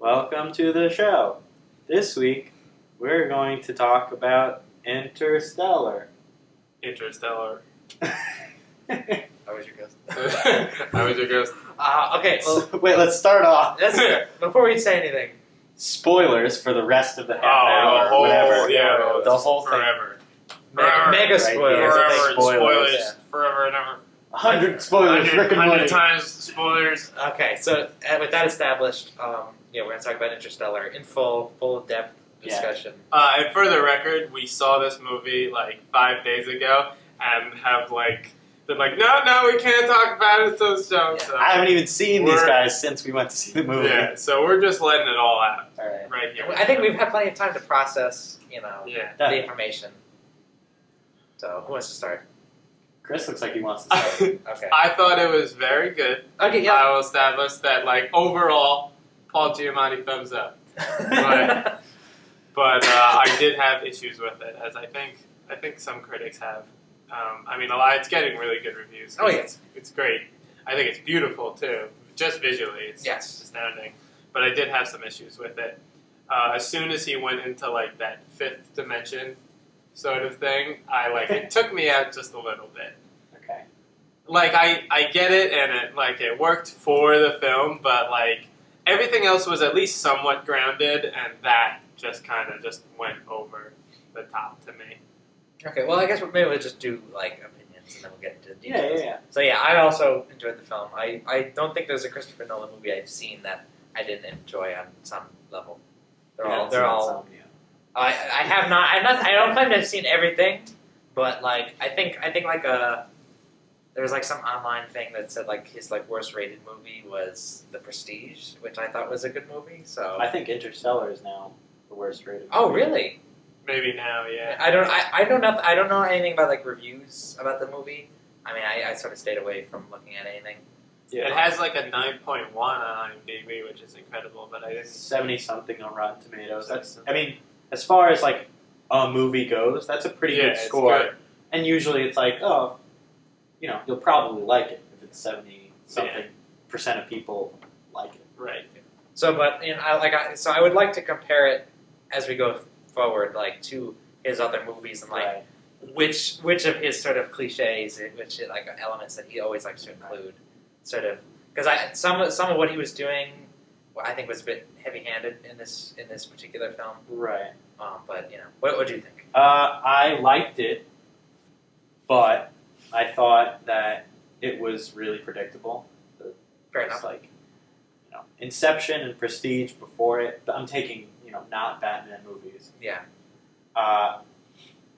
Welcome to the show. This week, we're going to talk about Interstellar. Interstellar. I was your ghost. I was your ghost. Okay, well, Wait, let's start off. before we say anything, Spoilers for the rest of the half the hour, whole, whatever. yeah, the whole thing. forever. mega Right, spoilers. yeah. Forever, Spoilers. spoilers, forever and ever. 100 spoilers, Rick and 100 Morty. times spoilers. Okay, so with that established, we're going to talk about Interstellar in full depth discussion. And for the record, we saw this movie like 5 days ago and have been like, no, we can't talk about it till the show. Yeah. So I haven't even seen these guys since we went to see the movie. yeah, so we're just letting it all out All right. right here. I think we've had plenty of time to process, Yeah. the information. So who wants to start? Chris looks like he wants to start. Okay. I thought it was very good. Okay. Yeah. I will establish that, overall, Paul Giamatti thumbs up. But I did have issues with it, as I think some critics have. It's getting really good reviews. Oh, yeah. It's great. I think it's beautiful too. Just visually, it's Yes. astounding. But I did have some issues with it. As soon as he went into that fifth dimension sort of thing, it took me out just a little bit. Okay. I get it, and it worked for the film, but everything else was at least somewhat grounded, and that just kind of just went over the top to me. Okay. Well, I guess maybe we'll just do opinions, and then we'll get into details. Yeah. So yeah, I also enjoyed the film. I don't think there's a Christopher Nolan movie I've seen that I didn't enjoy on some level. They're all. I have not. I don't claim to have seen everything, but I think there was some online thing that said his worst rated movie was The Prestige, which I thought was a good movie. So I think Interstellar is now the worst rated. Oh movie. really? Maybe now, yeah. I don't know anything about reviews about the movie. I sort of stayed away from looking at anything. Yeah. It has a 9.1 on IMDb, which is incredible, but I didn't... 70-something on Rotten Tomatoes. As far as a movie goes, that's a pretty good score. It's good. And usually it's you'll probably like it if it's 70-something% of people like it. Right. So, but I would like to compare it as we go forward, to his other movies and Right. which of his sort of cliches, which elements that he always likes to include, sort of because some of what he was doing, I think was a bit heavy-handed in this particular film. Right. But what do you think? I liked it, but I thought that it was really predictable. Fair It's enough. Inception and Prestige before it. I'm taking not Batman movies. Yeah.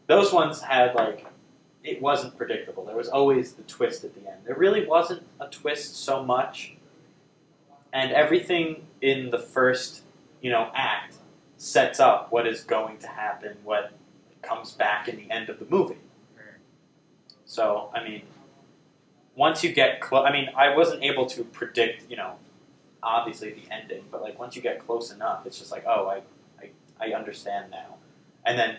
Those ones had it wasn't predictable. There was always the twist at the end. There really wasn't a twist so much, and everything in the first act sets up what is going to happen, what comes back in the end of the movie. So once you get close, I wasn't able to predict obviously the ending, but once you get close enough, it's just I understand now. And then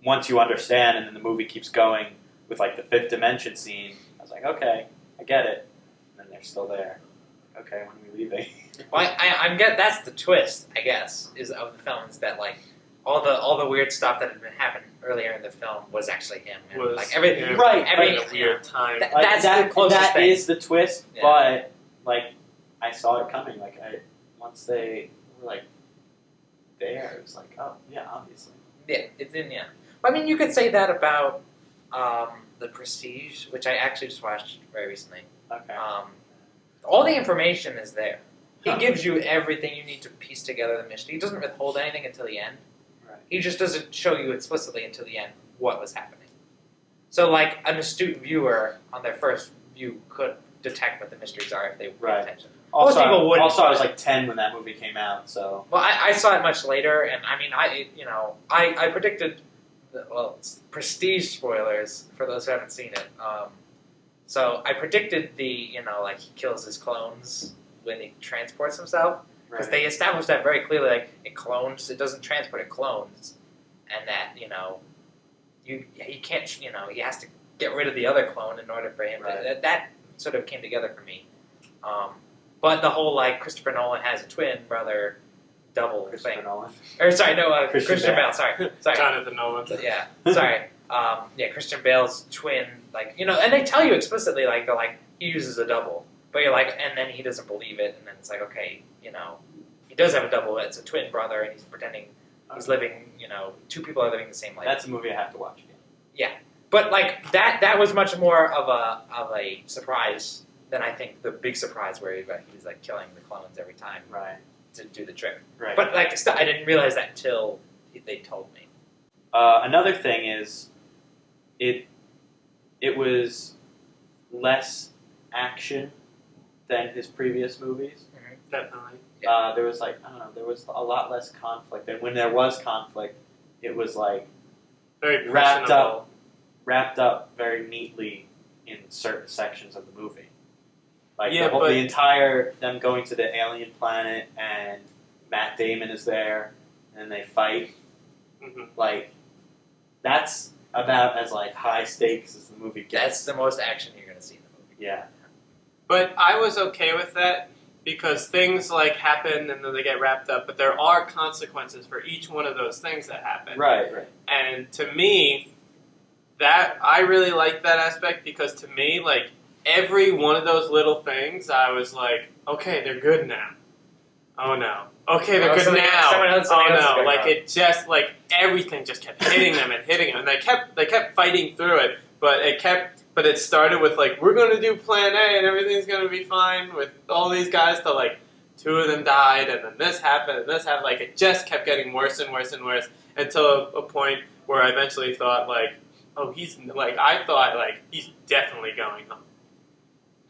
once you understand, and then the movie keeps going with the fifth dimension scene, I was like, okay, I get it. And then they're still there. Okay, when are we leaving? Well, that's the twist, I guess, is of the film is that all the weird stuff that had been happening earlier in the film was actually him. And, everything, yeah, right? a weird time. That's the closest that thing. is the twist, Yeah. but I saw it coming. Once they were there, it was oh yeah, obviously. Yeah, it's in. Yeah, well, you could say that about The Prestige, which I actually just watched very recently. Okay. All the information is there. He Huh. gives you everything you need to piece together the mystery. He doesn't withhold anything until the end. Right. He just doesn't show you explicitly until the end what was happening. So, an astute viewer on their first view could detect what the mysteries are if they pay attention. Also, Most people wouldn't. I was 10 when that movie came out, so. Well, I saw it much later, and I predicted, Prestige spoilers for those who haven't seen it. So I predicted he kills his clones when he transports himself, because they established that very clearly. It clones, it doesn't transport, it clones, and that he can't, he has to get rid of the other clone in order for him to. That sort of came together for me. But the whole like Christopher Nolan has a twin brother double Christopher thing. Nolan. Or sorry, no, Christian Bale. Sorry. Jonathan Nolan. Yeah, sorry. Christian Bale's twin, like, you know, and they tell you explicitly, like, they're like, he uses a double. But you're like, and then he doesn't believe it, and then it's like, okay, you know, he does have a double, it's a twin brother, and he's pretending he's living, you know, two people are living the same life. That's a movie I have to watch again. But, like, that was much more of a surprise than I think the big surprise where he's like, killing the clones every time Right. to do the trick. Right. But, like, I didn't realize that until they told me. Another thing is, it was less action than his previous movies. Definitely. There was like, I don't know, there was a lot less conflict, and when there was conflict, it was like Very wrapped personable. up very neatly in certain sections of the movie. Like Yeah, the entire them going to the alien planet and Matt Damon is there and they fight. Mhm. Like that's about as like high stakes as the movie gets. That's the most action you're going to see in the movie. Yeah. But I was okay with that because things like happen and then they get wrapped up, but there are consequences for each one of those things that happen. Right. And to me, that I really like that aspect because to me, like every one of those little things, I was like, okay, they're good now. Oh no. Okay, they're good now. Something else Oh is no. going Like on. it just like everything just kept hitting them and hitting them, and they kept fighting through it. But it started with like we're going to do Plan A and everything's going to be fine with all these guys. To like two of them died and then this happened and this happened. Like it just kept getting worse and worse and worse until a point where I eventually thought like, oh, I thought like he's definitely going home.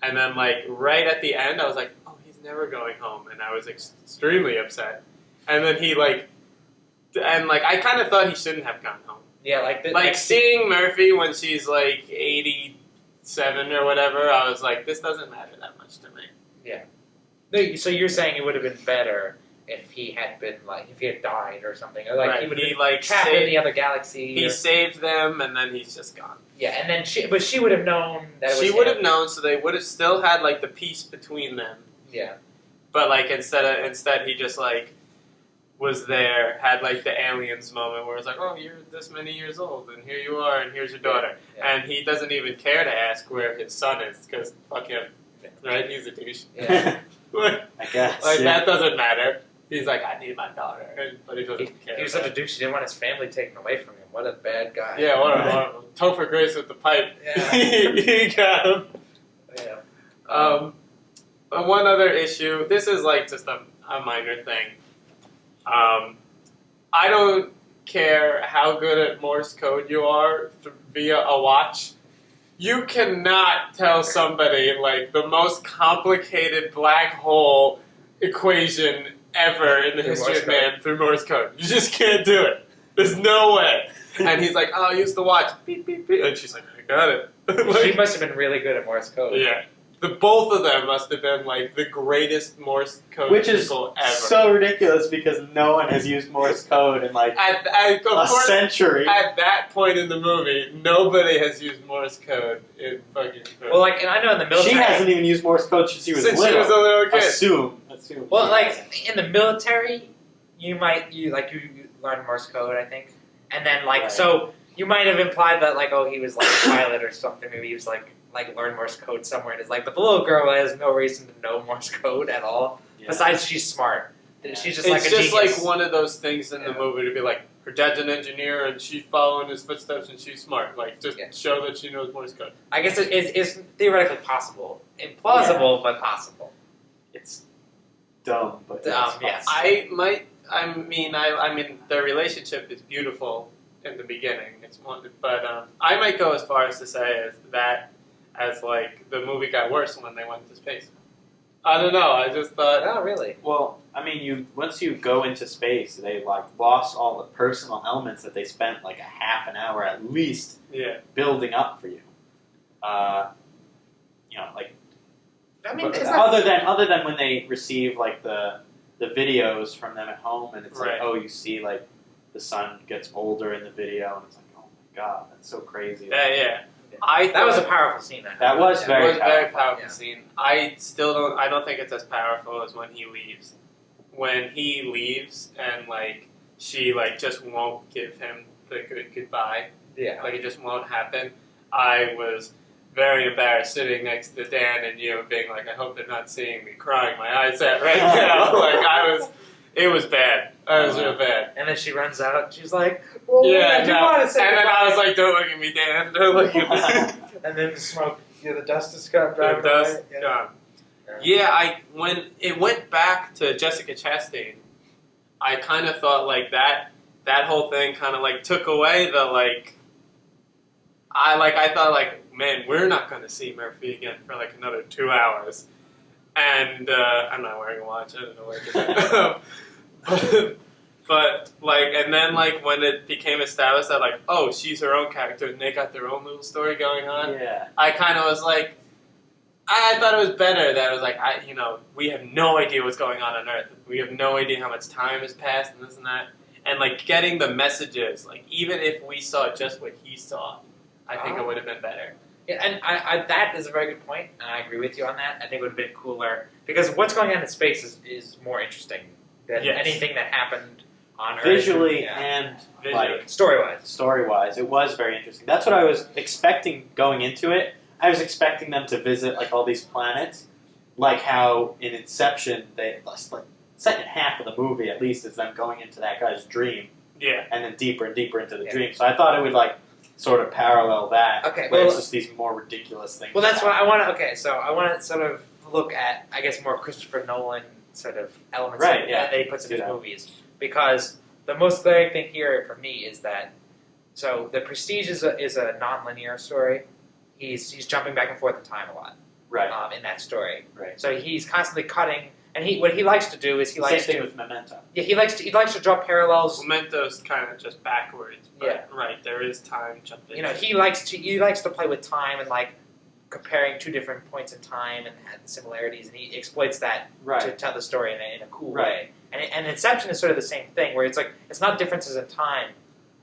And then like right at the end, I was like, oh, he's never going home, and I was extremely upset. And then I kind of thought he shouldn't have gone home. Yeah, like Seeing Murphy when she's like 87 or whatever, I was like, this doesn't matter that much to me. No, so you're saying it would have been better if he had been like if he had died or something, or like Right, he would he, have like, trapped in the other galaxy. He or- saved them, and then he's just gone. yeah, and then she would have known that it was She would him. have known, so they would have still had like the peace between them. Yeah, But like instead he just like was there, had like the aliens moment where it's like, oh, you're this many years old, and here you are, and here's your daughter, Yeah. and he doesn't even care to ask where his son is because fuck him, right? He's a douche. Yeah. like I guess. that doesn't matter. He's like, I need my daughter, but he doesn't care. He was such a douche. He didn't want his family taken away from him. What a bad guy. Yeah, what a Topher Grace with the pipe. Yeah. You got him. Yeah. But one other issue, this is like just a minor thing. I don't care how good at Morse code you are via a watch. You cannot tell somebody like the most complicated black hole equation ever in the Through history Morse of man through Morse code. You just can't do it. There's no way. And he's like, oh, use the watch. Beep, beep, beep. And she's like, I got it. She Like, must have been really good at Morse code. yeah. Both of them must have been like the greatest Morse code Which is people ever. so ridiculous because no one has used Morse code in like Of a course, century. at that point in the movie, nobody has used Morse code in fucking film. Well, like, and I know in the military. She hasn't even used Morse code since she was Since little. she was a little kid. Assume. Well, like in the military, you learn Morse code, I think, and then like Right. so you might have implied that like he was like a pilot or something. Maybe he was like learn Morse code somewhere in his life. But the little girl has no reason to know Morse code at all. Yeah. Besides, she's smart. Yeah. She's just it's like a just genius. like one of those things in the Yeah. movie to be like, her dad's an engineer and she's following his footsteps and she's smart. Like, just Yeah. show that she knows Morse code. I guess it's theoretically possible, implausible, but possible. It's dumb, but it's yes. I mean, their relationship is beautiful in the beginning. It's one, but I might go as far as to say as like the movie got worse when they went to space. I don't know. I just thought, Oh, really? Well, I mean, once you go into space, they like lost all the personal elements that they spent like a half an hour at least yeah, building up for you. Like I mean, but it's not, other than when they receive like the videos from them at home, and it's Right. like, oh, you see like the son gets older in the video, and it's like, oh my god, that's so crazy. yeah. That was a powerful scene. That was It very was a very powerful. powerful Yeah. scene. I don't think it's as powerful as when he leaves. When he leaves and like she like just won't give him the good goodbye. Yeah. Like it just won't happen. I was very embarrassed sitting next to Dan and you being like, I hope they're not seeing me crying my eyes out right now. It was bad. It was real bad. And then she runs out. And she's like, "Well, Yeah, I do no. want to say And then I was goodbye." like, don't look at me, Dan. Don't look at me. And then the smoke. The dust is gone. The dust Yeah. gone. Yeah, when it went back to Jessica Chastain, I kind of thought like that whole thing kind of like took away the like. I thought like, man, we're not going to see Murphy again for like another 2 hours, and I'm not wearing a watch. I don't know where but like, and then like when it became established that like, oh, she's her own character and they got their own little story going on. Yeah. I kind of was like, I thought it was better that it was like, we have no idea what's going on Earth. We have no idea how much time has passed and this and that. And like getting the messages, like even if we saw just what he saw, I think it would have been better. Yeah, and I that is a very good point, and I agree with you on that. I think it would have been cooler because what's going on in space is more interesting than Yes. anything that happened on Earth. Visually Yeah. and Visually. like Story-wise. story-wise, it was very interesting. That's what I was expecting going into it. I was expecting them to visit like all these planets, like how in Inception they like second half of the movie at least is them going into that guy's dream, Yeah. and then deeper and deeper into the Yeah. dream. So I thought it would like sort of parallel that. Okay, but well- it's just these more ridiculous things. Well, that's what I want to. Okay, so I want to sort of look at, I guess, more Christopher Nolan sort of elements Right, yeah. that he puts in Do his that. movies, because the most glaring thing here for me is that the Prestige is a non-linear story. He's jumping back and forth in time a lot right, in that story. right. So he's constantly cutting, and what he likes to do is he Same likes thing to with Memento. he likes to draw parallels. Memento's kind of just backwards. But Yeah. Right, there is time jumping. You know, he likes to play with time and like comparing two different points in time and the similarities, and he exploits that Right. to tell the story in a cool Right. way. And Inception is sort of the same thing, where it's like it's not differences in time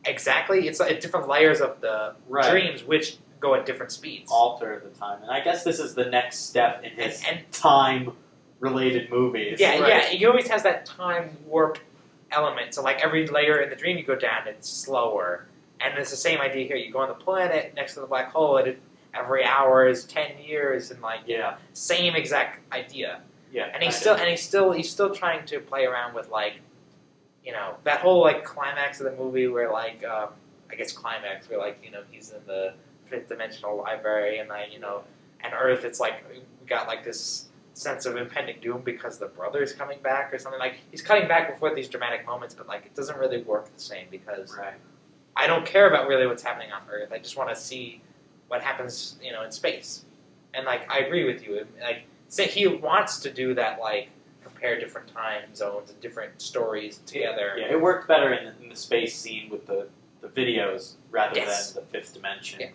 exactly; it's like different layers of the Right. dreams which go at different speeds. Alter the time, and I guess this is the next step in his And time-related movies. yeah, Right. yeah, he always has that time warp element. So like every layer in the dream you go down, it's slower, and it's the same idea here. You go on the planet next to the black hole, and every hour is 10 years, and like Yeah. same exact idea. Yeah, And he's still trying to play around with like, that whole like climax of the movie where like I guess climax where like he's in the fifth dimensional library and like and Earth, it's like we got like this sense of impending doom because the brother's coming back or something. Like he's cutting back and forth these dramatic moments, but like it doesn't really work the same because right. I don't care about really what's happening on Earth. I just want to see what happens in space. And like I agree with you, like. So he wants to do that, like compare different time zones and different stories together. Yeah, it worked better in the space scene with the videos rather Yes. than the fifth dimension. Yeah.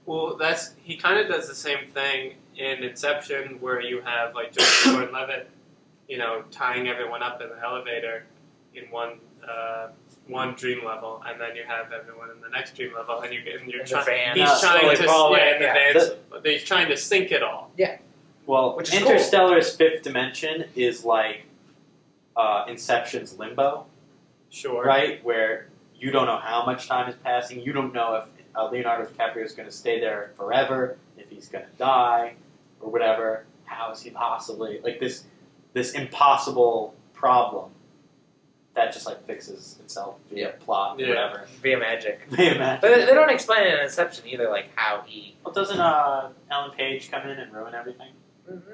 Well, he kind of does the same thing in Inception, where you have like Joseph Gordon-Levitt, tying everyone up in the elevator in one dream level, and then you have everyone in the next dream level, and you're In the trying. van, He's trying slowly to falling, in the yeah. van. He's trying to sync it all. Well, Which is Interstellar's fifth dimension is like Inception's limbo, Sure. right? Where you don't know how much time is passing. You don't know if Leonardo DiCaprio is going to stay there forever, if he's going to die, or whatever. How is he possibly like this impossible problem that just like fixes itself via plot, or Yeah. whatever. Via magic. Imagine. But they don't explain it in Inception either, like how he. Well, doesn't Ellen Page come in and ruin everything?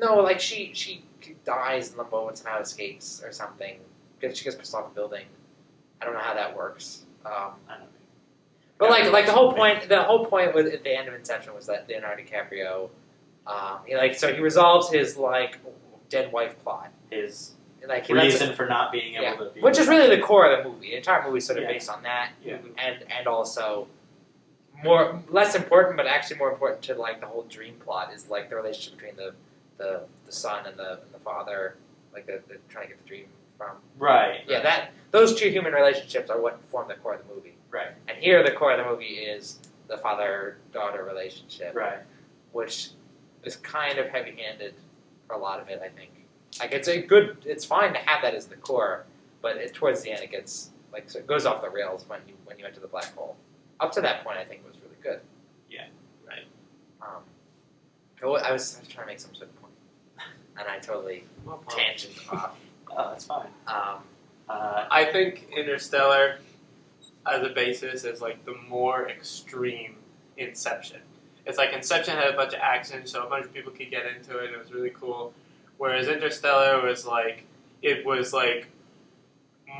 No, like she dies in limbo and somehow escapes or something because she gets pissed off a building. I don't know how that works. I don't know. But Yeah, like the whole point with at the end of Inception was that Leonardo DiCaprio, he resolves his like dead wife plot. His Like he lets reason for not being able to be, which is really the core of the movie. The entire movie is sort of Yeah. based on that, Yeah. and also less important, but actually more important to like the whole dream plot is like the relationship between the son and the father, like they're trying to get the dream from. right. Yeah, those two human relationships are what form the core of the movie. Right. And here, the core of the movie is the father-daughter relationship, Right. which is kind of heavy-handed for a lot of it, I think. Like, it's fine to have that as the core, but towards the end it gets, like, so it goes off the rails when you enter the black hole. Up to that point, I think it was really good. Yeah, right. I was trying to make some sort of point, and I totally tangent off. Oh, that's fine. I think Interstellar, as a basis, is like the more extreme Inception. It's like Inception had a bunch of action, so a bunch of people could get into it. It was really cool. Whereas Interstellar was like, it was like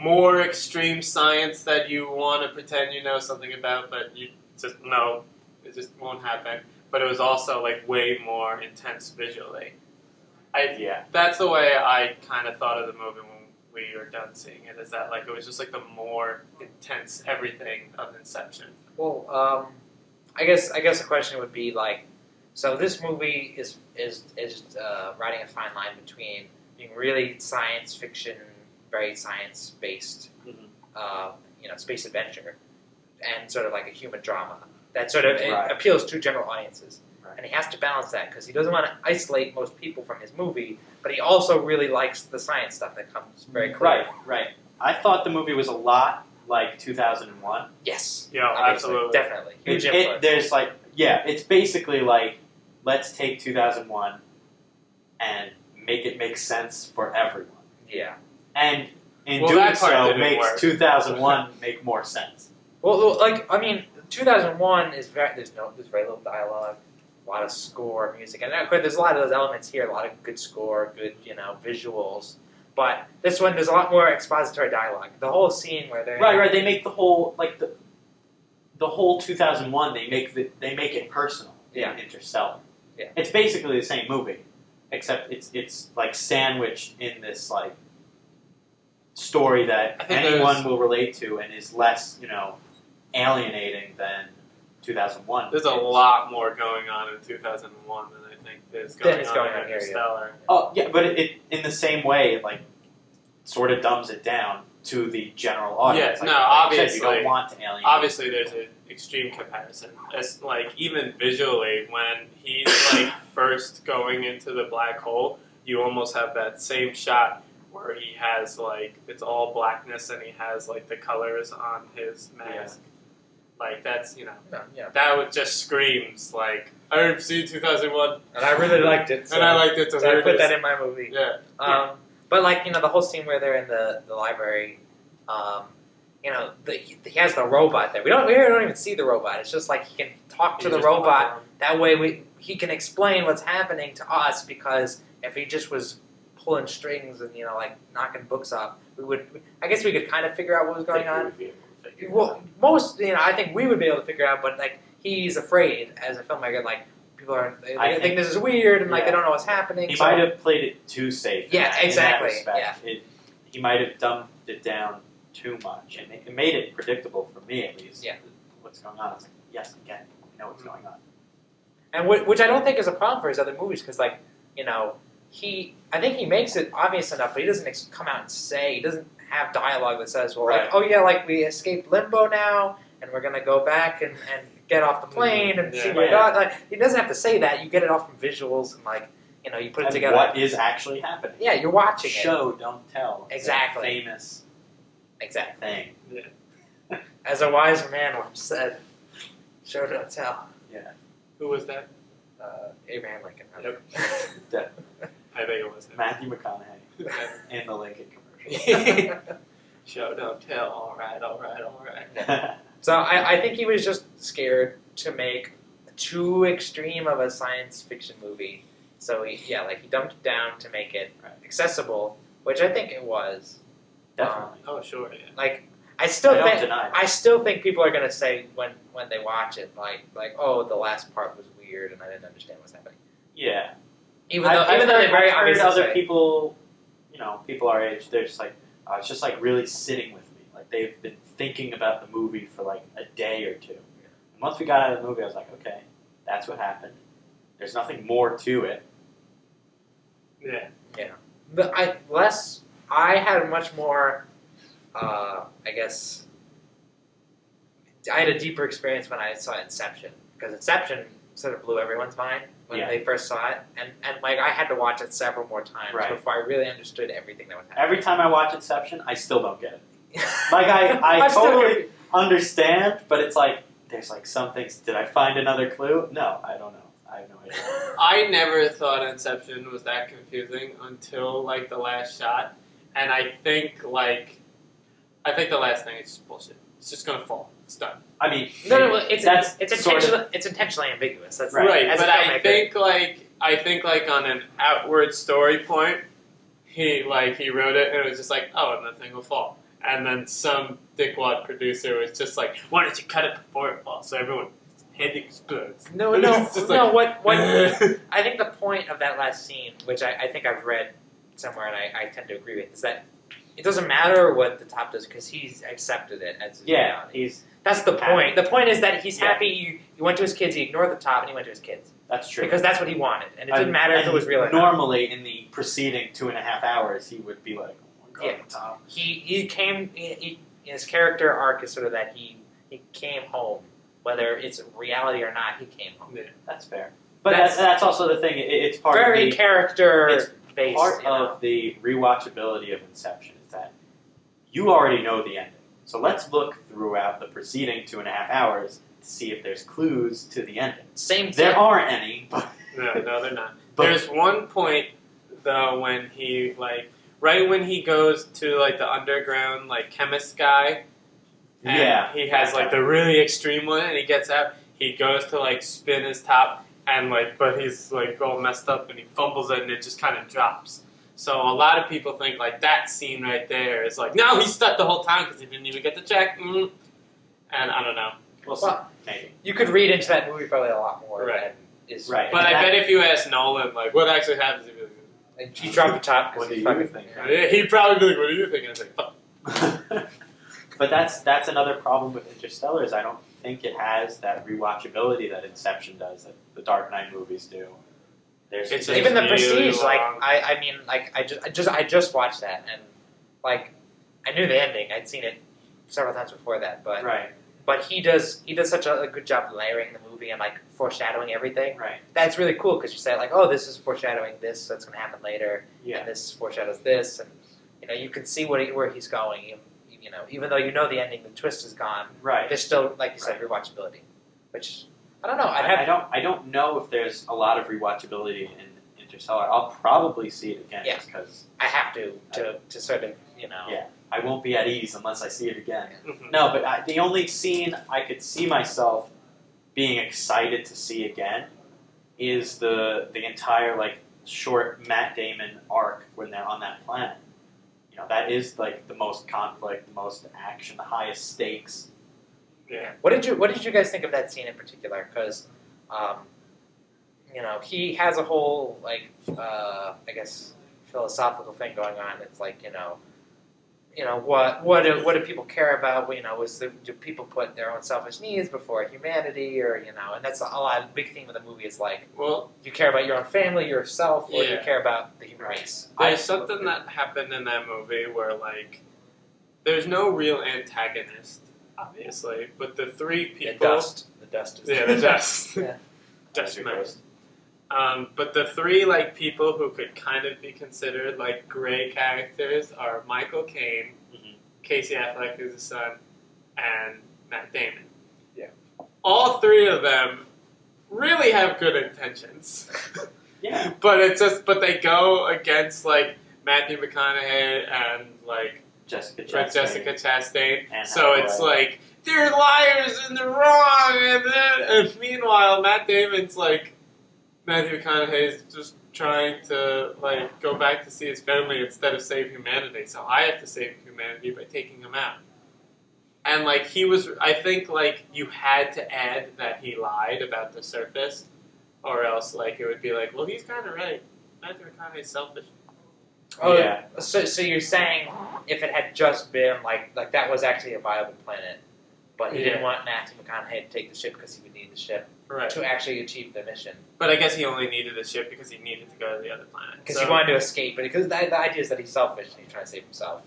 more extreme science that you want to pretend you know something about, but you just know it just won't happen. But it was also like way more intense visually. That's the way I kind of thought of the movie when we were done seeing it. Is that like it was just like the more intense everything of Inception. Well, I guess the question would be like, so this movie is riding a fine line between being really science fiction, very science based, space adventure, and sort of like a human drama that sort of appeals to general audiences. Right. And he has to balance that because he doesn't want to isolate most people from his movie, but he also really likes the science stuff that comes very clear. Right. I thought the movie was a lot like 2001. Yes. Yeah, absolutely. Definitely. Huge influence. There's like, it's basically like, let's take 2001 and make it make sense for everyone. Yeah. And in doing so, makes work. 2001 make more sense. Well, like, I mean, 2001 is there's very little dialogue, a lot of score, music, and of course there's a lot of those elements here, a lot of good score, good, visuals. But this one, there's a lot more expository dialogue. The whole scene where they're Right. They make the whole the whole 2001. They make it personal. Yeah. In Interstellar. Yeah. It's basically the same movie, except it's like sandwiched in this like story that anyone will relate to and is less alienating than 2001. There's a lot more going on in 2001 than I think is going on in Interstellar. Oh yeah, but it in the same way it like sort of dumbs it down to the general audience. Yeah, obviously you don't want to alienate. Obviously, there's an extreme comparison. It's like even visually, when he's like first going into the black hole, you almost have that same shot where he has like it's all blackness and he has like the colors on his mask. Like that's that just screams like I've seen 2001 and I really liked it. And I liked it. So I put that in my movie. Yeah. But like the whole scene where they're in the library, he has the robot there. We don't even see the robot. It's just like he can talk to the robot. That way he can explain what's happening to us, because if he just was pulling strings and like knocking books off, I guess we could kind of figure out what was going on. Well, I think we would be able to figure out, but like he's afraid as a filmmaker. Like people they think this is weird, and like they don't know what's happening. He might have played it too safe. Yeah, exactly. He might have dumbed it down too much, and it made it predictable for me at least. Yeah. What's going on? It's like, yes, again, we know what's going on. And which I don't think is a problem for his other movies, because I think he makes it obvious enough, but he doesn't come out and say, he doesn't have dialogue that says, well, like, oh yeah, like we escaped limbo now, and we're gonna go back and get off the plane and see where we got. Like, he doesn't have to say that. You get it off from visuals and like, you put it together. What is actually happening? Yeah, you're watching Show, don't tell. Exactly. Famous thing. Yeah. As a wise man once said, show, don't tell. Yeah. Who was that? Abraham Lincoln. Yep. I think it was him. Matthew McConaughey in the Lincoln commercial. Show, don't tell. All right. So I think he was just scared to make too extreme of a science fiction movie. So he dumped it down to make it accessible, which I think it was. Definitely. Oh, sure. Yeah. Like I don't deny it. I still think people are gonna say when they watch it, like oh, the last part was weird and I didn't understand what's happening. Yeah. Even though they're very I've heard obvious. Other people, people our age, they're just like, it's just like really sitting with me. Like they've been thinking about the movie for like a day or two. And once we got out of the movie, I was like, okay, that's what happened. There's nothing more to it. Yeah. I had much more, I guess, I had a deeper experience when I saw Inception, because Inception sort of blew everyone's mind when they first saw it, and like I had to watch it several more times before I really understood everything that was happening. Every time I watch Inception, I still don't get it. Like I totally understand, but it's like there's like some things. Did I find another clue? No, I don't know. I have no idea. I never thought Inception was that confusing until like the last shot, and I think the last thing is just bullshit. It's just gonna fall. It's done. I mean, it's intentionally ambiguous. That's right. As but a I filmmaker. think on an outward story point, he wrote it and it was just like, oh, and the thing will fall. And then some dickwad producer was just like, why don't you cut it before it falls so everyone's head explodes? No. What I think the point of that last scene, which I think I've read somewhere and I tend to agree with, is that it doesn't matter what the top does because he's accepted it as his reality. That's the point. The point is that he's happy. He went to his kids. He ignored the top, and he went to his kids. That's true. Because that's what he wanted, and it didn't matter if it was real or not. Normally, in the preceding 2.5 hours, he would be like, "Oh my god, the top." His character arc is sort of that he came home, whether it's reality or not. He came home. Yeah, that's fair. But that's also the thing. It's part very of the character based. Part of the rewatchability of Inception is that you already know the ending. So let's look throughout the preceding 2.5 hours to see if there's clues to the ending. There aren't any. But no, they're not. There's one point though when he right when he goes to like the underground chemist guy. And he has the really extreme one, and he gets out. He goes to spin his top, and but he's all messed up, and he fumbles it, and it just kind of drops. So a lot of people think that scene right there is no, he's stuck the whole time because he didn't even get the check. And I don't know. Well, you could read into that movie probably a lot more. Right. Right. But I bet if you ask Nolan, what actually happens, he'd be like, he dropped the top because he fucking think. He'd probably be like, what do you think? And it's fuck. But that's another problem with Interstellar is I don't think it has that rewatchability that Inception does, that the Dark Knight movies do. It's even the Prestige. I just watched that, and I knew the ending. I'd seen it several times before that, but But he does such a good job layering the movie and foreshadowing everything. Right. That's really cool because you say oh, this is foreshadowing this that's going to happen later, and this foreshadows this, and you can see where he's going. Even though the ending, the twist is gone. Right. There's still, like you said, rewatchability, which I don't know. I don't know if there's a lot of rewatchability in Interstellar. I'll probably see it again just because I have to sort of Yeah, I won't be at ease unless I see it again. Mm-hmm. No, but the only scene I could see myself being excited to see again is the entire short Matt Damon arc when they're on that planet. That is the most conflict, the most action, the highest stakes. Yeah. What did you guys think of that scene in particular? Because, he has a whole I guess philosophical thing going on. It's what do people care about? Do people put their own selfish needs before humanity, or and that's a big theme of the movie is do you care about your own family, yourself, or do you care about the human race? There's something that happened in that movie where there's no real antagonist, obviously, but the three people. The dust is the dust. Yeah. Dust matters. But the three people who could kind of be considered gray characters are Michael Caine, Casey Affleck, who's his son, and Matt Damon. Yeah. All three of them really have good intentions. Yeah. But they go against Matthew McConaughey and Jessica Chastain. And so it's they're liars and they're wrong, and meanwhile Matt Damon's Matthew McConaughey is just trying to go back to see his family instead of save humanity. So I have to save humanity by taking him out. And he was, I think you had to add that he lied about the surface, or else it would be well, he's kind of right. Matthew McConaughey's selfish. Oh yeah. So you're saying if it had just been that was actually a viable planet, but he didn't want Matthew McConaughey to take the ship because he would need the ship. Right. To actually achieve the mission. But I guess he only needed the ship because he needed to go to the other planet. Because he wanted to escape, but because the idea is that he's selfish and he's trying to save himself.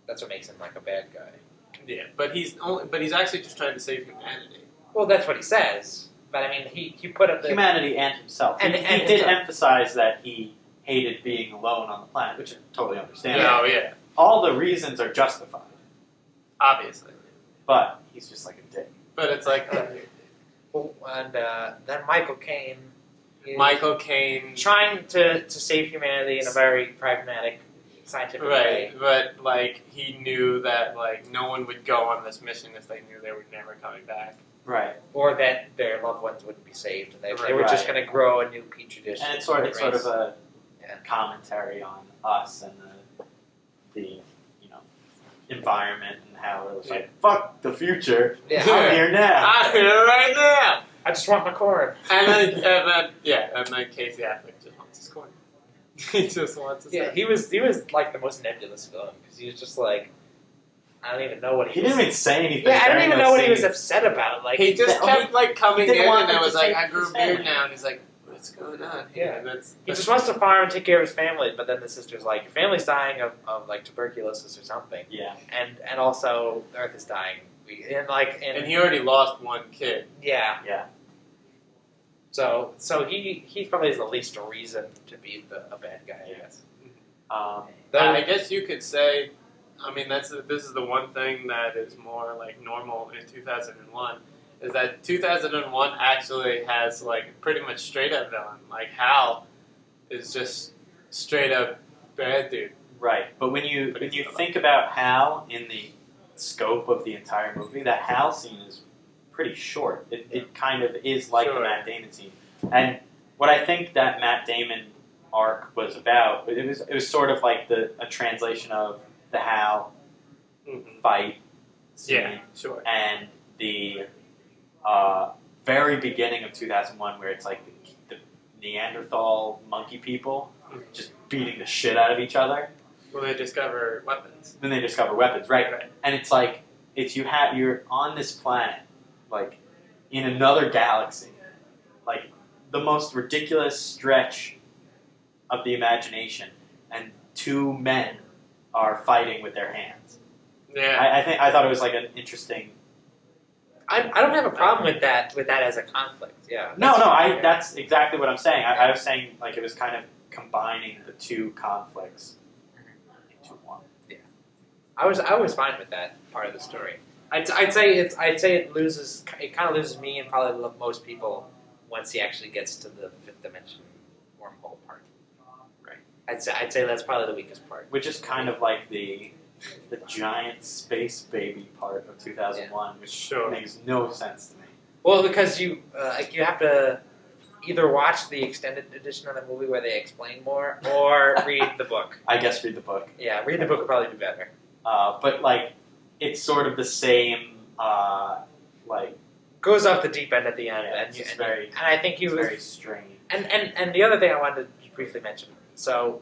That's what makes him a bad guy. Yeah, but he's actually just trying to save humanity. Well, that's what he says. But I mean, he put up the Humanity and himself. And- he and did himself. emphasize that he hated being alone on the planet, which I totally understand. Oh yeah, All the reasons are justified, obviously. but he's just like a dick. But it's like and then Michael Caine. is Michael Caine, trying to save humanity in a very pragmatic, scientific way. right? But like he knew that like no one would go on this mission if they knew they were never coming back. Right. Or that their loved ones wouldn't be saved, and they were Right. just going to grow a new petri dish. And it's sort of a Yeah. commentary on us and the environment and how it was like, fuck the future. Yeah. I'm here now. I'm here right now. I just want my corn. And then Casey Affleck just wants his corn. He just wants his. Yeah, he was like the most nebulous villain because he was just like, I don't even know what He was. didn't even say anything. Yeah, I don't during even those know what he was scenes. upset about. Like, He just He- kept like coming he didn't in, want and them I to was like, take I grew his a beard family. now, and he's like, what's going on? Yeah. That's he just wants to farm and take care of his family, but then the sister's like, your family's dying of like tuberculosis or something, Yeah. and also the Earth is dying. and he already lost one kid. yeah. Yeah. So he probably has the least reason to be a bad guy, I guess. Though- I guess you could say, I mean, this is the one thing that is more like normal in 2001, is that 2001 actually has like pretty much straight up villain. Like Hal is just straight up bad dude. Right. But when you But he's not. think about Hal in the scope of the entire movie, that Hal scene is pretty short. It kind of is like the Sure. Matt Damon scene. And what I think that Matt Damon arc was about, it was sort of like a translation of the Hal fight scene Yeah, sure. and the very beginning of 2001 where it's like the Neanderthal monkey people just beating the shit out of each other. Well, they discover weapons. Then they discover weapons, right? Right. And it's like you're on this planet, like in another galaxy, like the most ridiculous stretch of the imagination, and two men are fighting with their hands. Yeah. I thought it was like an interesting. I don't have a problem with that as a conflict. Yeah. That's exactly what I'm saying. I was saying like it was kind of combining the two conflicts into one. I was fine with that part of the story. I'd say it kind of loses me and probably most people once he actually gets to the fifth dimension wormhole part. Right. I'd say that's probably the weakest part. Which is kind of like the giant space baby part of 2001, which Sure. makes no sense to me. Well, because you have to either watch the extended edition of the movie where they explain more, or read the book. I guess read the book. Yeah, read the book would probably be better. But like, it's sort of the same. Like, Goes off the deep end at the end, Yeah, and, it's just and, very- and I think he it's was very strange. And the other thing I wanted to briefly mention. So,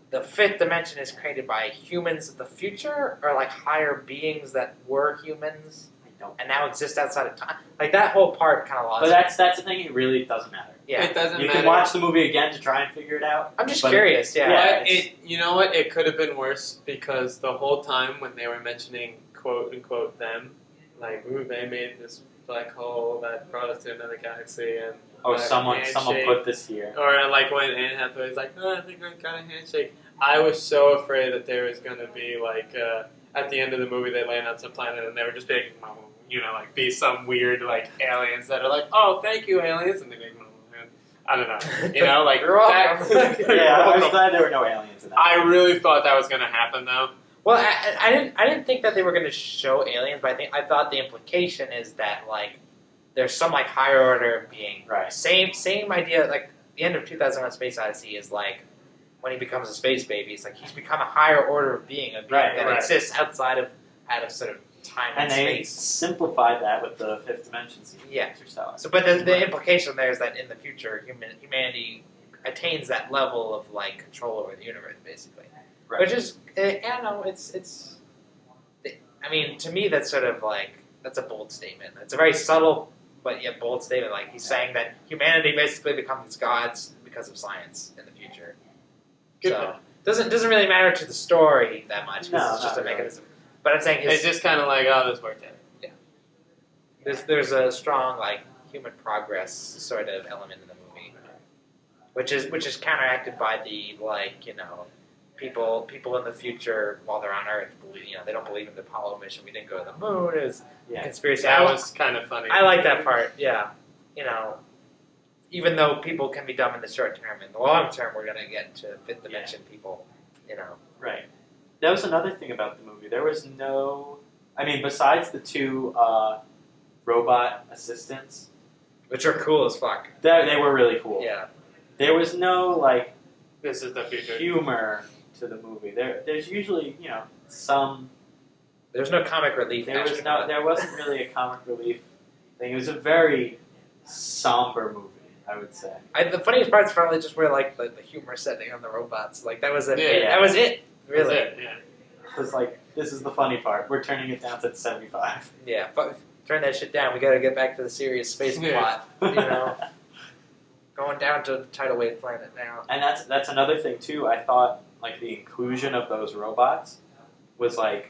the fifth dimension is created by humans of the future, or like higher beings that were humans I don't. and now exist outside of time. Like that whole part kind of lost. But me. that's the thing. It really doesn't matter. Yeah, It doesn't You matter. can watch the movie again to try and figure it out. I'm just but- curious. Yeah, Yeah. But you know what? It could have been worse because the whole time when they were mentioning quote unquote them, like, ooh, they made this black hole that brought us to another galaxy, and Oh, like, someone handshake. put this here. Or like when Anne Hathaway's like, oh, I think I got a handshake. I was so afraid that there was going to be like at the end of the movie they land on some planet and they were just being, like be some weird like aliens that are like, oh, thank you aliens, and they're like, I don't know, like You're welcome. that. Yeah, I was glad there were no aliens in that. I really thought that was going to happen though. Well, I didn't think that they were going to show aliens, but I thought the implication is that like there's some like higher order being. Right. Same idea. Like the end of 2001: Space Odyssey is like when he becomes a space baby. It's like he's become a higher order of being, a being Right, that right. exists outside of sort of time and, And they space. simplified that with the fifth dimension scene. Yeah. Interstellar. So, but the implication there is that in the future, humanity attains that level of like control over the universe, basically. Right. Which is, I don't know, it's. I mean, to me, that's sort of like that's a bold statement. It's a very subtle but yet bold statement. Like he's saying that humanity basically becomes gods because of science in the future. Good So doesn't really matter to the story that much because No, it's just not a really. mechanism. But I'm saying It's just kind of like, oh, this worked out. there's a strong like human progress sort of element in the movie, which is counteracted by the like people in the future while they're on Earth believe they don't believe in the Apollo mission. We didn't go to the moon. Is conspiracy. That was kind of funny. I like that part. Yeah, even though people can be dumb in the short term, in the long term, we're gonna get to fifth dimension people. Right. That was another thing about the movie. There was no, besides the two robot assistants, which are cool as fuck. they were really cool. Yeah. There was no This is the future. humor to the movie. There's usually some. There's no comic relief. There wasn't really a comic relief thing. It was a very somber movie, I would say. The funniest part is probably just where like the humor setting on the robots. Like that was it. Yeah. That was it. Really. That's it, yeah. It's like, this is the funny part. We're turning it down to 75. Yeah. Turn that shit down. We got to get back to the serious space plot. Going down to the tidal wave planet now. And that's another thing too. I thought the inclusion of those robots was a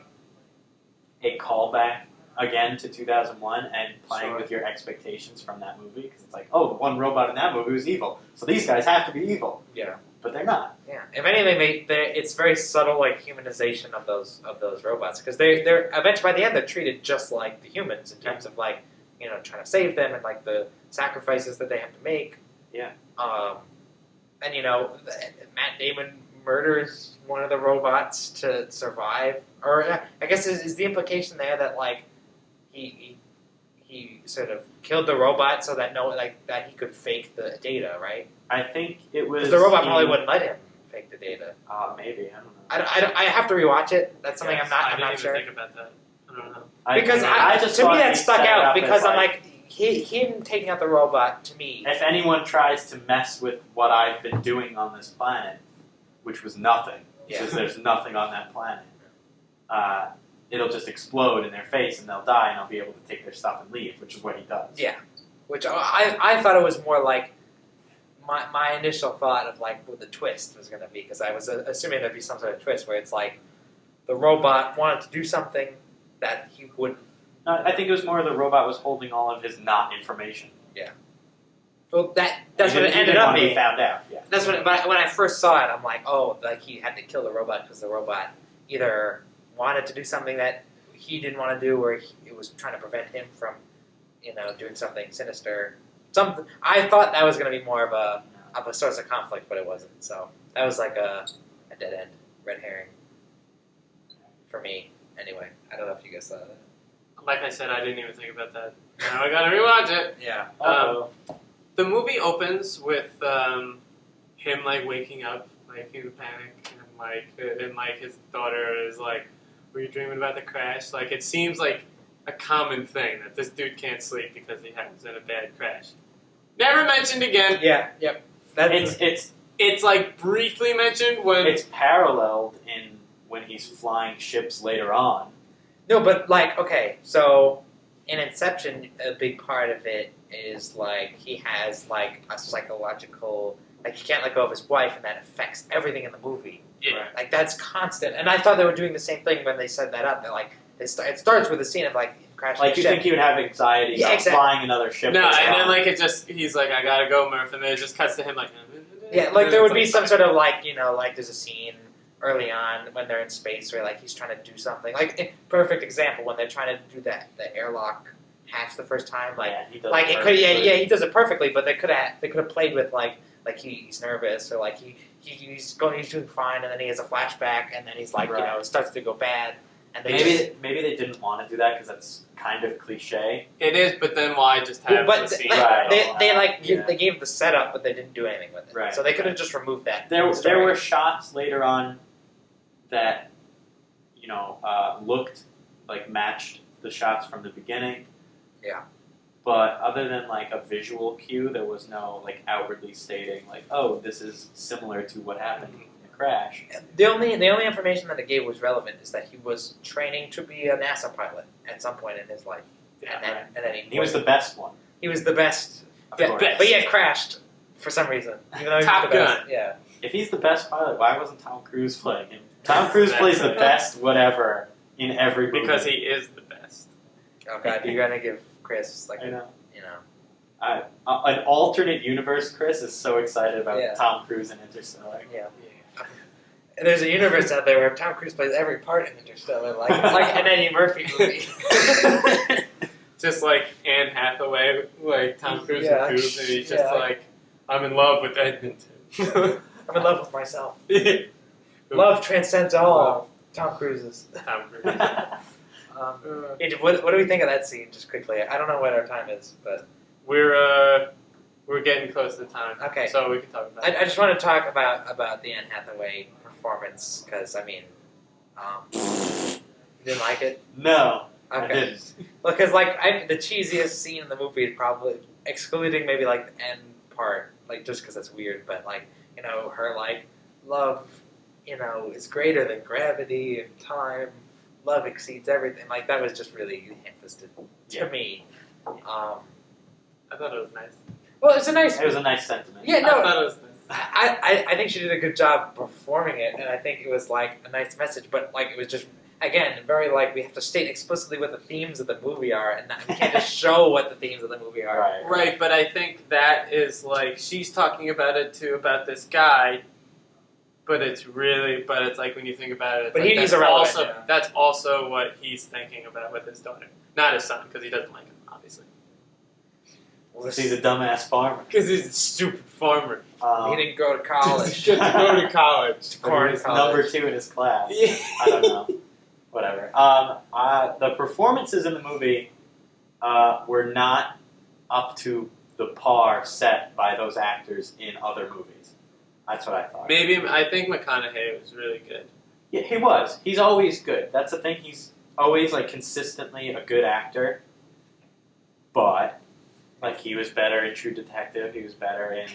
callback again to 2001 and playing with your expectations from that movie, because it's the one robot in that movie was evil, so these guys have to be evil. Yeah. But they're not. Yeah. If anything, it's very subtle humanization of those robots, because they're eventually by the end they're treated just like the humans in terms of trying to save them and the sacrifices that they have to make. Yeah. And Matt Damon murders one of the robots to survive, or I guess is the implication there that he sort of killed the robot so that that he could fake the data, right? I think it was. Because the robot probably wouldn't let him fake the data. Maybe, I don't know. I have to rewatch it. That's something Yes, I'm not even sure. think about that. I don't know. Because to me that stuck out because I'm him taking out the robot to me. If anyone tries to mess with what I've been doing on this planet, which was nothing, because there's nothing on that planet, it'll just explode in their face and they'll die and I'll be able to take their stuff and leave, which is what he does. Yeah, which I thought it was more my initial thought of what the twist was going to be, because I was assuming there'd be some sort of twist where it's the robot wanted to do something that he wouldn't. I think it was more the robot was holding all of his not information. Yeah. Well, that's what it ended up being. Found out. Yeah. That's when I first saw it, I'm he had to kill the robot because the robot either wanted to do something that he didn't want to do, or it was trying to prevent him from, doing something sinister. I thought that was going to be more of a source of conflict, but it wasn't. So that was a dead end, red herring for me. Anyway, I don't know if you guys saw that. Like I said, I didn't even think about that. Now I gotta rewatch it. Yeah. The movie opens with him waking up, in panic, and his daughter is "Were you dreaming about the crash?" It seems like a common thing that this dude can't sleep because he was in a bad crash. Never mentioned again. Yeah. Yep. It's briefly mentioned when it's paralleled in when he's flying ships later on. No, but okay, so in Inception, a big part of it is he has a psychological he can't let go of his wife, and that affects everything in the movie. Yeah. That's constant, and I thought they were doing the same thing when they set that up. That it starts with a scene of crashing. You think he would have anxiety about flying another ship? No, and then he's I gotta go, Murph, and then it just cuts to him yeah, there would be some sort of there's a scene early on when they're in space where he's trying to do something perfect example when they're trying to do the airlock hatch the first time he does it could he does it perfectly, but they could have played with he's nervous or he's doing fine, and then he has a flashback, and then he's it starts to go bad, and maybe they didn't want to do that because that's kind of cliche. It is, but then why just have the scene? They gave the setup, but they didn't do anything with it. Right. So they could have just removed that. There were shots later on that looked matched the shots from the beginning. Yeah. But other than a visual cue, there was no outwardly stating oh, this is similar to what happened in the crash. The only information that it gave was relevant is that he was training to be a NASA pilot at some point in his life, and then he was the best one. He was the best, Of course. but he had crashed for some reason. Even though he Top was the best. Gun. Yeah. If he's the best pilot, why wasn't Tom Cruise playing him? Tom Cruise plays the best whatever in every movie. Because he is the best. Oh god, you're gonna give Chris like I know. you know. An alternate universe. Chris is so excited about Yeah. Tom Cruise in Interstellar. Yeah. And there's a universe out there where Tom Cruise plays every part in Interstellar, like an Eddie Murphy movie. Just like Anne Hathaway, like Tom Cruise Yeah. and Goose, and he's just Yeah. like, I'm in love with Edmonton. I'm in love with myself. Love transcends all Tom Cruises. Tom Cruise. What do we think of that scene, just quickly? I don't know what our time is, but... We're getting close to time. Okay. So we can talk about it. I just want to talk about the Anne Hathaway performance, because, I mean... you didn't like it? No, I Okay. didn't. Well, because, the cheesiest scene in the movie is probably, excluding maybe, the end part, just because that's weird, but, her, love, is greater than gravity and time. Love exceeds everything. That was just really ham-fisted to me. I thought it was nice. Well, it's a nice... It was a nice sentiment. Yeah, I no, thought it was nice. I think she did a good job performing it, and I think it was, a nice message, but, it was just... Again, very we have to state explicitly what the themes of the movie are, and we can't just show what the themes of the movie are. Right, but I think that is she's talking about it too, about this guy, but it's when you think about it, it's But he's irrelevant. that's also what he's thinking about with his daughter. Not his son, because he doesn't like him, obviously. Well, He's a dumbass farmer. Because he's a stupid farmer. he didn't go to college. He gets to go to college. But he was number 2 in his class. Yeah. I don't know. Whatever. The performances in the movie were not up to the par set by those actors in other movies. That's what I thought. I think McConaughey was really good. Yeah, he was. He's always good. That's the thing. He's always consistently a good actor. But he was better in True Detective. He was better in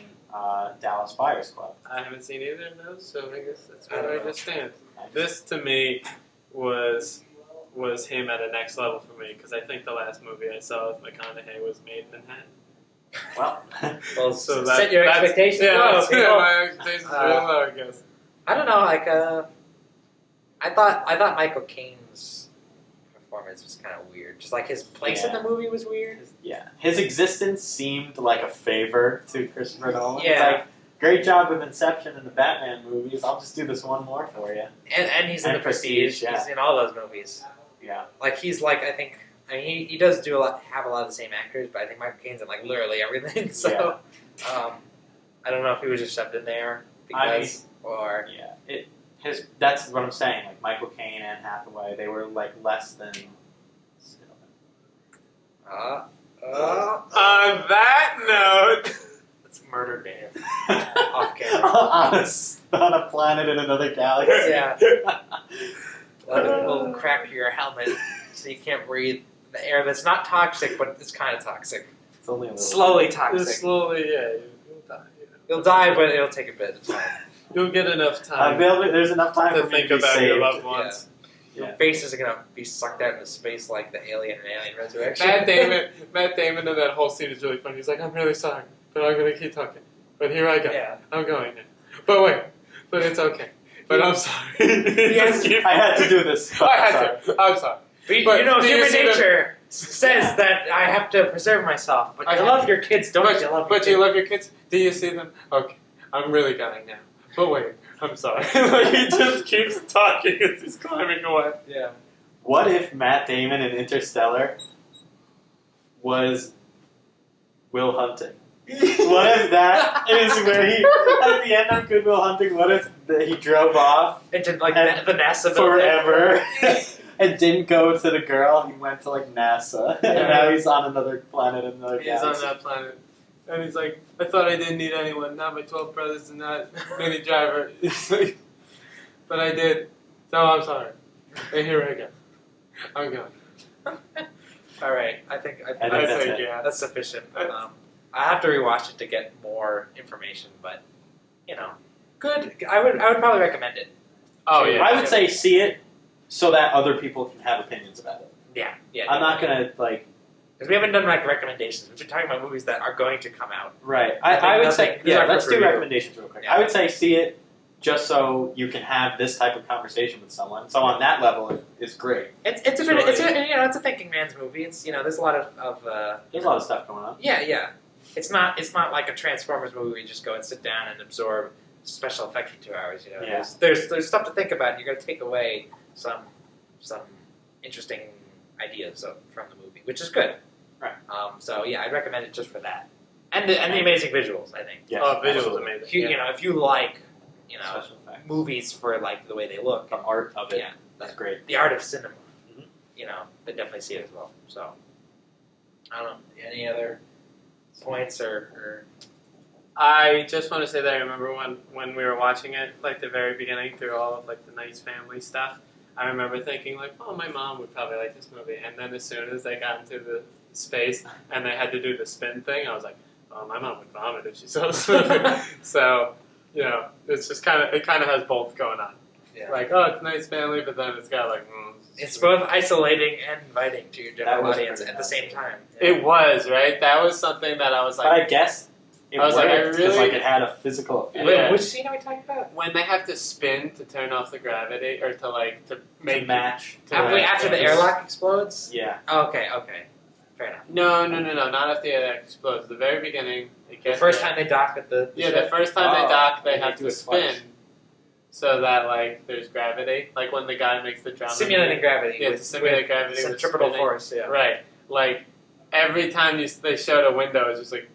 Dallas Buyers Club. I haven't seen either of those, so I guess that's I where don't I know. just stand. This, to me, was him at a next level for me, because I think the last movie I saw with McConaughey was Made in Manhattan. Well, Well, So set your expectations low. that's people. my expectations real low, I guess. I don't know, I thought Michael Caine's performance was kind of weird. Just his place in the movie was weird. his existence seemed like a favor to Christopher Nolan. Yeah. It's great job with Inception and the Batman movies. I'll just do this one more for you. And he's in And The Prestige. Prestige, yeah. He's in all those movies. Yeah. He's he does have a lot of the same actors, but I think Michael Caine's in literally everything. So, I don't know if he was just shoved in there because Yeah. That's what I'm saying. Michael Caine and Hathaway, they were less than. On that note, It's murder man. Off camera. on a planet in another galaxy. Yeah. We'll crack your helmet so you can't breathe the air that's not toxic, but it's kind of toxic. It's only a little. Slowly toxic. just slowly, you'll die. You'll die, but it'll take a bit of time. You'll get enough time There's enough time to for me think to be about saved. your loved ones. Your faces are gonna be sucked out into space like the Alien and Alien Resurrection. Matt Damon in that whole scene is really funny. He's like, I'm really sorry, but I'm going to keep talking. But here I go. Yeah. I'm going now. But wait, but it's okay. But I'm sorry. Yes, I had to do this. I had to. I'm sorry. But, do you human see the- nature says that I have to preserve myself. But you love your kids, don't you? But you love your kids? Do you see them? Okay. I'm really going now. But wait, I'm sorry. He just keeps talking as he's climbing away. Yeah. What if Matt Damon in Interstellar was Will Hunting? What if that is where he, at the end of Good Will Hunting, what if he drove off Into the NASA building. forever and didn't go to the girl? He went to NASA, and Yeah. now he's on another planet, another He's on galaxy. that planet. And he's like, I thought I didn't need anyone, not my 12 brothers and not Minnie Driver. He's like, but I did. So I'm sorry. And here I go. I'm going. All right. I think I think I that's think, it. yeah. that's sufficient. I have to rewatch it to get more information, but good. I would probably recommend it. Oh, yeah. I would say see it so that other people can have opinions about it. Yeah. I'm not gonna because we haven't done recommendations. We've been talking about movies that are going to come out. Right. I think I would nothing- say these are let's for do review. recommendations real quick. Yeah. I would say see it just so you can have this type of conversation with someone. So on that level, it's great. It's a bit it's a thinking man's movie. It's there's a lot of There's a lot of stuff going on. yeah. It's not like a Transformers movie where you just go and sit down and absorb special effects for 2 hours. Yeah. There's stuff to think about. And you're going to take away some interesting ideas from the movie, which is good. Right. So yeah, I'd recommend it just for that, and the amazing visuals. I think. Yes, Oh, visuals absolutely. amazing. If you like Special effects. movies for like the way they look, The art of it. yeah, That's great. the art of cinema. Mhm. They definitely see it as well. So I don't know any other points or I just want to say that I remember when we were watching it, like the very beginning, through all of like the nice family stuff. I remember thinking like, oh, my mom would probably like this movie. And then as soon as they got into the space and they had to do the spin thing, I was like, oh, my mom would vomit if she saw this movie. So, it's just it kind of has both going on. yeah. Like, oh, it's nice family, but then it's got like, It's both isolating and inviting to your That general was audience pretty at the nice. same time. It was, right? That was something that I was But I like, guess it I was like, I worked because really- it had a physical effect. Wait, Yeah. which scene are we talking about? when they have to spin to turn off the gravity, or to make To match. to Wait, after the airlock explodes? Yeah. Oh, okay, fair enough. No, not after the airlock explodes. The very beginning, it The gets first there. time they dock at the Yeah, ship? the first time Oh, they dock, they and they have do to it twice. spin, so that there's gravity. Like when the guy makes the drum. Simulating gravity. Yeah, with, to simulate with gravity. with centripetal spinning. force. Yeah. Right. Like every time they showed a window, it's just like,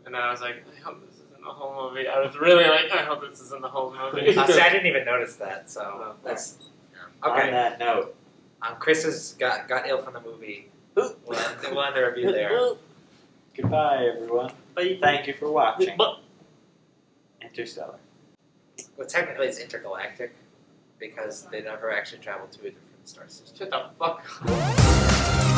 and I was like, I hope this isn't the whole movie. I was really like, I hope this isn't the whole movie. See, I didn't even notice that. So Oh, that's On okay. that note, Chris has got ill from the movie. We'll end the review there. goodbye, everyone. Thank you for watching Interstellar. Well, technically, it's intergalactic because they never actually travel to a different star system. Shut the fuck up.